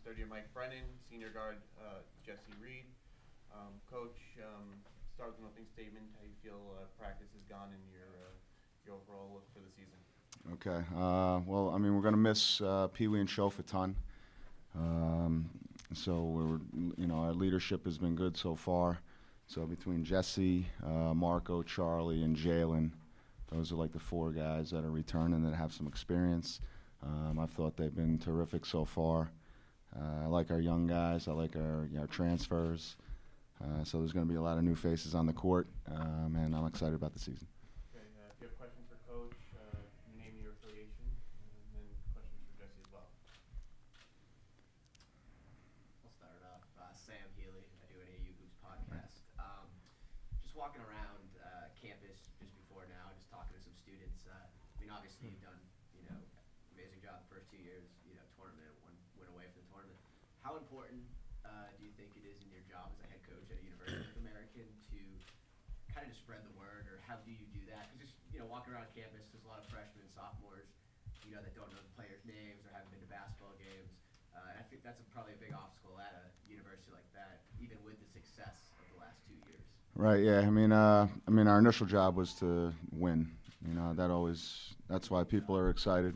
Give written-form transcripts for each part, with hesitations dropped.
third year Mike Brennan, senior guard Jesse Reed. Coach, start with an opening statement. How you feel practice has gone and your overall look for the season? Okay. Well, I mean, we're going to miss Pee Wee and Shof a ton. So our leadership has been good so far. So between Jesse, Marco, Charlie, and Jalen, those are like the four guys that are returning that have some experience. I've thought they've been terrific so far. I like our young guys. I like our transfers. So there's going to be a lot of new faces on the court, and I'm excited about the season. Okay. If you have questions for Coach, your name and your affiliation, and then questions for Jesse as well. I'll start off. Sam Healy. I do an AU Hoops podcast. Just walking around campus just before now, just talking to some students. Obviously you've done, amazing job the first 2 years. Tournament, went away from the tournament. How important do you think it is in your job as a head coach at a University of American to kind of just spread the word, or how do you do that? Because just walking around campus, there's a lot of freshmen, sophomores, that don't know the players' names or haven't been to basketball games. And I think that's probably a big obstacle at a university like that, even with the success of the last 2 years. Right. Yeah. I mean, our initial job was to win. That's why people are excited.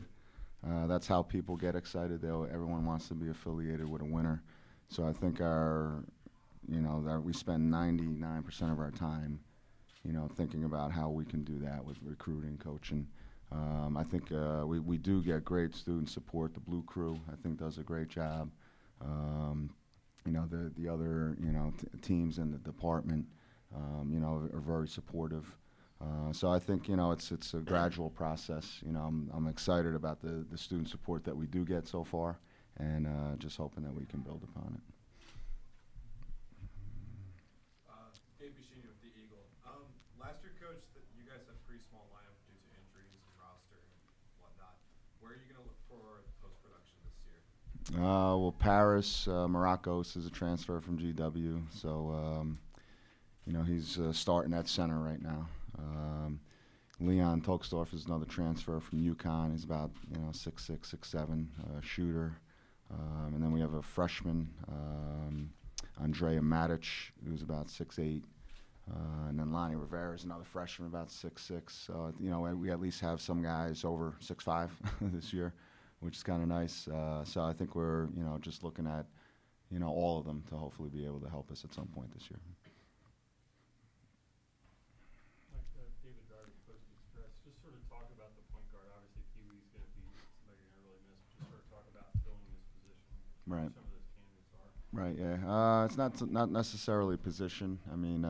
That's how people get excited. Everyone wants to be affiliated with a winner. So I think we spend 99% of our time, thinking about how we can do that with recruiting, coaching. I think we do get great student support. The Blue Crew, I think, does a great job. The other teams in the department, are very supportive. So I think it's a gradual process. I'm excited about the student support that we do get so far, and just hoping that we can build upon it. Dave Bishini with the Eagle. Last year, Coach, you guys had a pretty small lineup due to injuries and roster and whatnot. Where are you going to look for post-production this year? Well, Paris Maracos is a transfer from GW, so he's starting at center right now. Leon Toksdorf is another transfer from UConn. He's about 6'6", 6'7", shooter. And then we have a freshman, Andrea Matic, who's about 6'8". And then Lonnie Rivera is another freshman, about 6'6". So we at least have some guys over 6'5" this year, which is kind of nice. So I think we're just looking at all of them to hopefully be able to help us at some point this year. Just sort of talk about the point guard. Obviously, Pee Wee's going to be somebody you're going to really miss. Just sort of talk about filling this position. Right. Some of those candidates are. Right. Yeah. It's not necessarily position. I mean,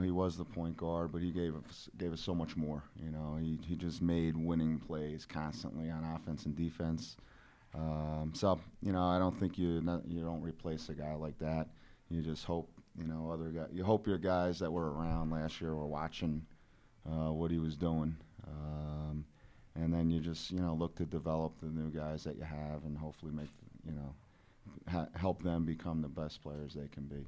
he was the point guard, but he gave us so much more. He just made winning plays constantly on offense and defense. So I don't think you don't replace a guy like that. You just hope you hope your guys that were around last year were watching what he was doing, and then you just look to develop the new guys that you have, and hopefully make help them become the best players they can be.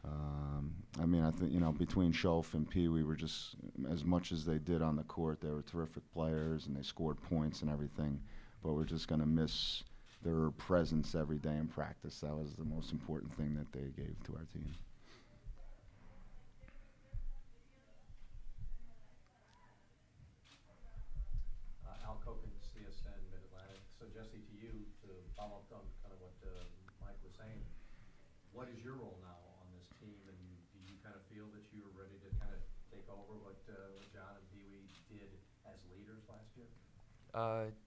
I think between Shof and Pee Wee were just, as much as they did on the court, they were terrific players and they scored points and everything, but we're just going to miss their presence every day in practice. That was the most important thing that they gave to our team. CSN Mid-Atlantic. So Jesse, to you, to follow up on kind of what Mike was saying, what is your role now on this team, and do you kind of feel that you are ready to kind of take over what John and Pee Wee did as leaders last year?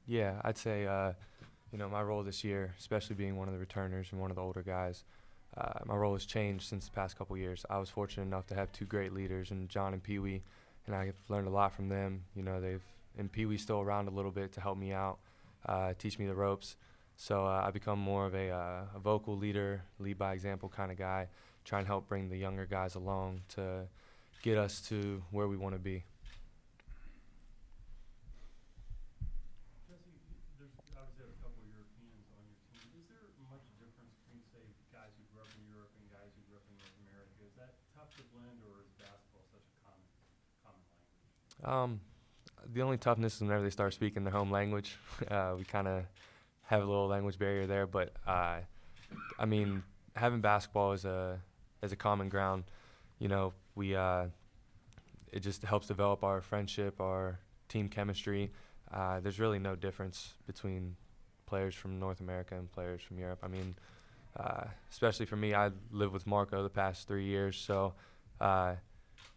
Yeah, I'd say my role this year, especially being one of the returners and one of the older guys, my role has changed since the past couple years. I was fortunate enough to have two great leaders in John and Pee Wee, and I've learned a lot from them. And Pee Wee's still around a little bit to help me out, teach me the ropes. So I become more of a vocal leader, lead by example kind of guy, try and help bring the younger guys along to get us to where we want to be. Jesse, there's obviously a couple of Europeans on your team. Is there much difference between, say, guys who grew up in Europe and guys who grew up in North America? Is that tough to blend, or is basketball such a common language? The only toughness is whenever they start speaking their home language. We kind of have a little language barrier there, but I mean, having basketball as a common ground, you know, we it just helps develop our friendship, our team chemistry. There's really no difference between players from North America and players from Europe. I mean, especially for me, I lived with Marco the past 3 years, so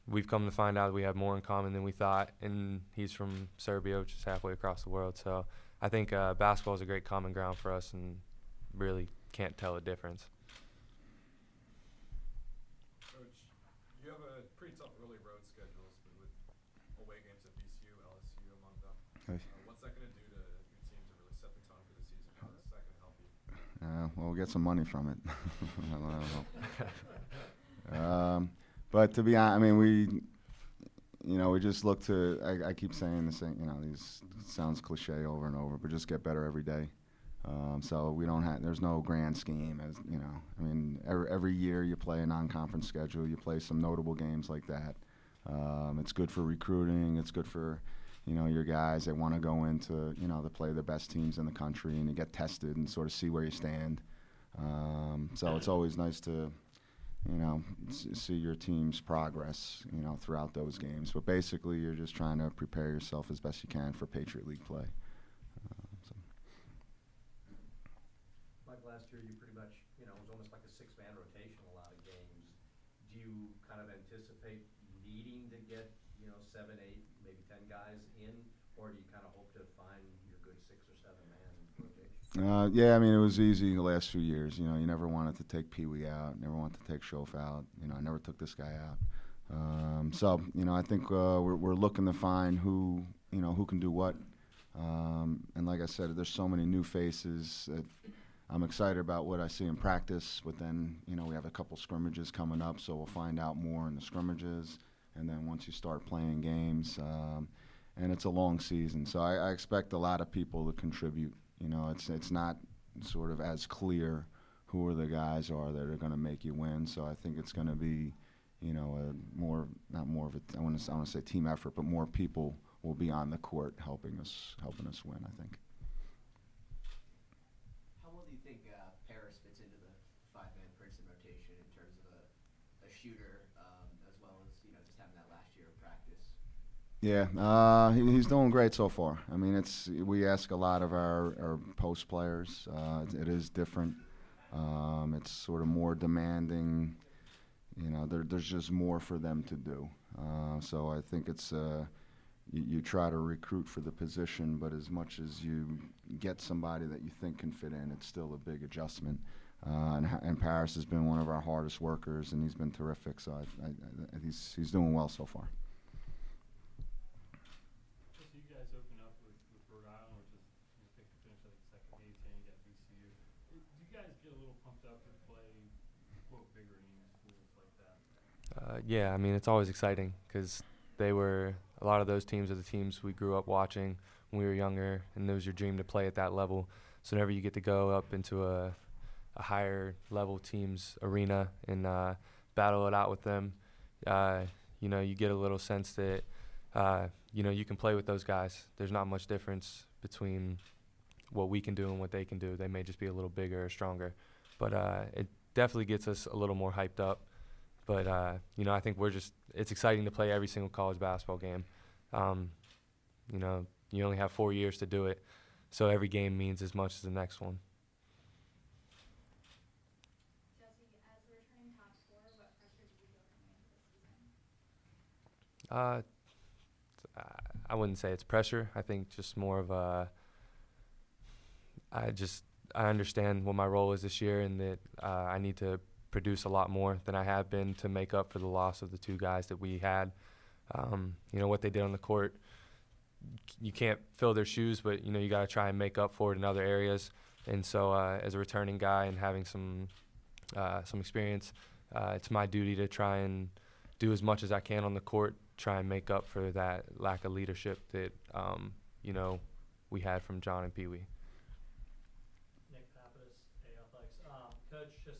we've come to find out we have more in common than we thought, and he's from Serbia, which is halfway across the world. So I think basketball is a great common ground for us, and really can't tell a difference. Coach, you have a pretty tough early road schedules with away games at VCU, LSU among them. Okay. What's that going to do to your team to really set the tone for the season? How is that going to help you? Well, we'll get some money from it. But to be honest, I mean, we just look to, I keep saying the same, these sounds cliche over and over, but just get better every day. So we don't have, there's no grand scheme, as I mean, every year you play a non-conference schedule, you play some notable games like that. It's good for recruiting, it's good for, your guys that want to go into, to play the best teams in the country, and you get tested and sort of see where you stand. So it's always nice to, see your team's progress, throughout those games. But basically, you're just trying to prepare yourself as best you can for Patriot League play. Mike, last year you pretty much, it was almost like a six-man rotation a lot of games. Do you kind of anticipate needing to get, 7, 8, maybe 10 guys in, or do you kind of hope to find your good 6 or 7 man rotation? Yeah, I mean, it was easy the last few years. You never wanted to take Pee Wee out, never wanted to take Schoaf out. I never took this guy out. So, I think we're looking to find who can do what. And like I said, there's so many new faces that I'm excited about what I see in practice. But then, we have a couple scrimmages coming up, so we'll find out more in the scrimmages. And then once you start playing games, and it's a long season, so I expect a lot of people to contribute. It's not sort of as clear who are the guys are that are going to make you win. So I think it's going to be, not more of a, I want to say team effort, but more people will be on the court helping us win, I think. How well do you think Paris fits into the 5-man Princeton rotation in terms of a shooter, as well as just having that last year of practice? Yeah, he's doing great so far. I mean, we ask a lot of our post players. It is different. It's sort of more demanding. There's just more for them to do. So I think it's you try to recruit for the position, but as much as you get somebody that you think can fit in, it's still a big adjustment. And Paris has been one of our hardest workers, and he's been terrific. So he's doing well so far. You guys opened up with Rhode Island, which is picked to finish like second A-10. You got VCU. Do you guys get a little pumped up to play quote bigger name schools like that? Yeah, I mean, it's always exciting because a lot of those teams are the teams we grew up watching when we were younger, and it was your dream to play at that level. So whenever you get to go up into a higher level team's arena and battle it out with them, you get a little sense that you can play with those guys. There's not much difference between what we can do and what they can do. They may just be a little bigger or stronger, but it definitely gets us a little more hyped up. But I think it's exciting to play every single college basketball game. You only have 4 years to do it, so every game means as much as the next one. Jesse, as the returning top scorer, what pressure did you feel coming into the season? I wouldn't say it's pressure. I think just more of I understand what my role is this year, and that I need to produce a lot more than I have been to make up for the loss of the 2 guys that we had. What they did on the court, you can't fill their shoes, but you got to try and make up for it in other areas. And so as a returning guy and having some experience, it's my duty to try and do as much as I can on the court, try and make up for that lack of leadership that we had from John and Pee Wee. Nick Pappas, Athletics. Coach, can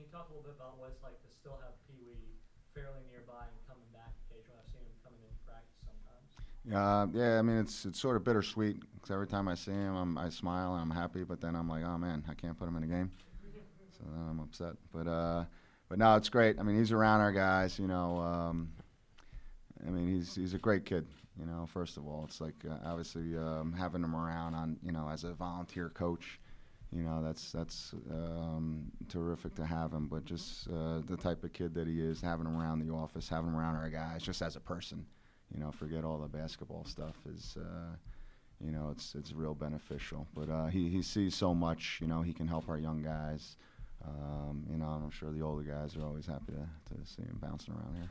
you talk a little bit about what it's like to still have Pee Wee fairly nearby and coming back occasionally? I've seen him coming in practice sometimes. Yeah, I mean, it's sort of bittersweet because every time I see him, I smile and I'm happy, but then I'm like, oh man, I can't put him in a game, so then I'm upset. But no, it's great. I mean, he's around our guys, you know. I mean, he's a great kid, you know. First of all, it's like obviously having him around on, you know, as a volunteer coach, you know, that's terrific to have him. But just the type of kid that he is, having him around the office, having him around our guys, just as a person. You know, forget all the basketball stuff. Is you know, it's real beneficial. But he sees so much. You know, he can help our young guys. You know, and I'm sure the older guys are always happy to see him bouncing around here.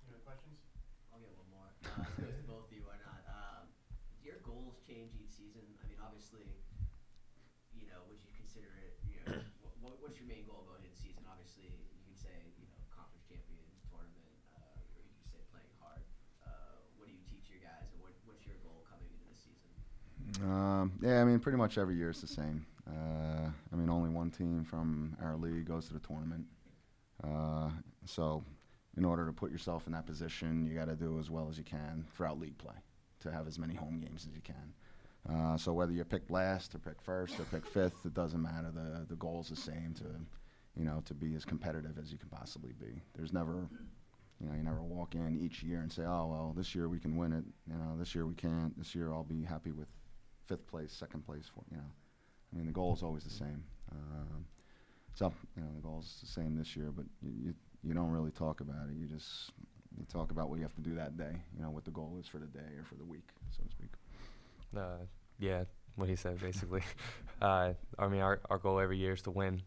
Any other questions? I'll get one more. This goes to both of you, why not? Do your goals change each season? I mean, obviously, you know, would you consider it, you know, what's your main goal going into the season? Obviously, you can say, you know, conference champion, tournament, or you can say playing hard. What do you teach your guys, and what's your goal coming into the season? Yeah, I mean, pretty much every year is the same. I mean, only one team from our league goes to the tournament. So in order to put yourself in that position, you got to do as well as you can throughout league play to have as many home games as you can. So whether you're picked last or picked first or picked fifth, it doesn't matter. The goal is the same to, you know, to be as competitive as you can possibly be. There's never, you know, you never walk in each year and say, oh, well, this year we can win it. You know, this year we can't. This year I'll be happy with fifth place, second place, you know. I mean, the goal is always the same. So, you know, the goal is the same this year, but you don't really talk about it. You talk about what you have to do that day, you know, what the goal is for the day or for the week, so to speak. Yeah, what he said, basically. I mean, our goal every year is to win,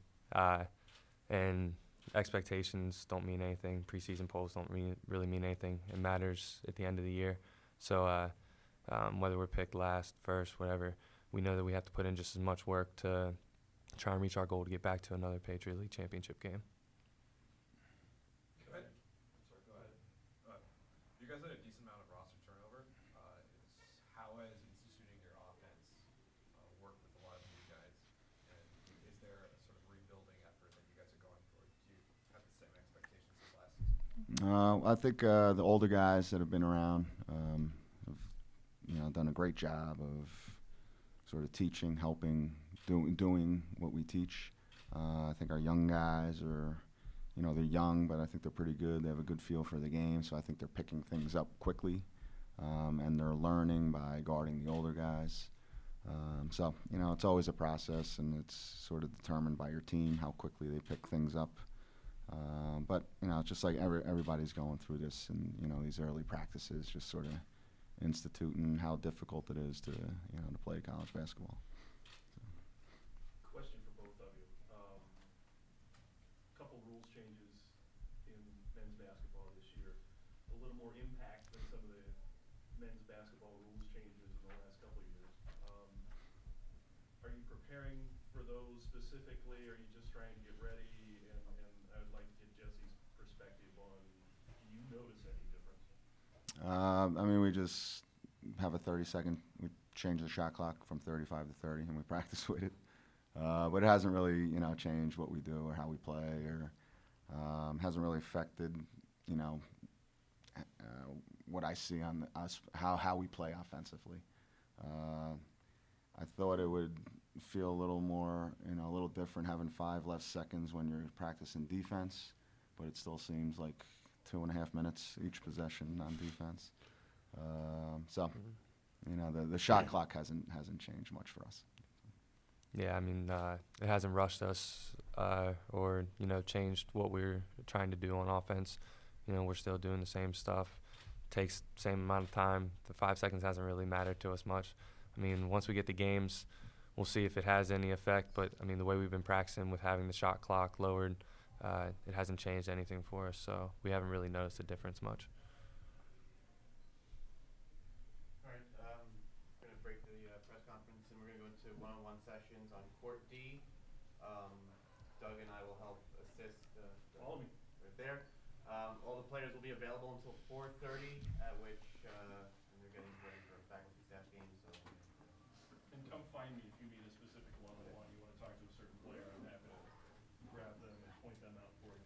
and expectations don't mean anything. Preseason polls don't really mean anything. It matters at the end of the year. So whether we're picked last, first, whatever, we know that we have to put in just as much work to try and reach our goal to get back to another Patriot League championship game. Go ahead. I'm sorry, go ahead. You guys had a decent amount of roster turnover. How has instituting your offense worked with a lot of new guys? And is there a sort of rebuilding effort that you guys are going for? Do you have the same expectations as last season? I think the older guys that have been around have, you know, done a great job of sort of teaching, helping, doing what we teach. I think our young guys are, you know, they're young, but I think they're pretty good. They have a good feel for the game, so I think they're picking things up quickly, and they're learning by guarding the older guys. So, you know, it's always a process, and it's sort of determined by your team how quickly they pick things up. But, you know, it's just like everybody's going through this, and, you know, these early practices, just sort of instituting how difficult it is to, you know, to play college basketball. Question for both of you. Couple rules changes in men's basketball this year. A little more impact than some of the men's basketball rules changes in the last couple of years. Are you preparing for those specifically? Are you just trying to get ready? And I would like to get Jesse's perspective on, do you notice any difference? I mean, we just have a 30-second. We change the shot clock from 35 to 30, and we practice with it. But it hasn't really, you know, changed what we do or how we play, or hasn't really affected, you know, what I see on us, how we play offensively. I thought it would feel a little more, you know, a little different having 5 less seconds when you're practicing defense, but it still seems like 2.5 minutes each possession on defense. So, you know, the shot clock hasn't changed much for us. Yeah, I mean, it hasn't rushed us or, you know, changed what we're trying to do on offense. You know, we're still doing the same stuff. Takes the same amount of time. The 5 seconds hasn't really mattered to us much. I mean, once we get the games, we'll see if it has any effect. But, I mean, the way we've been practicing with having the shot clock lowered, it hasn't changed anything for us. So we haven't really noticed a difference much. All right, we're going to break the press conference, and we're going to go into one-on-one sessions on Court D. Doug and I will help assist. Follow me. Right there. All the players will be available until 4:30, at which and they're getting ready for a faculty staff game. So. And come find me if you need us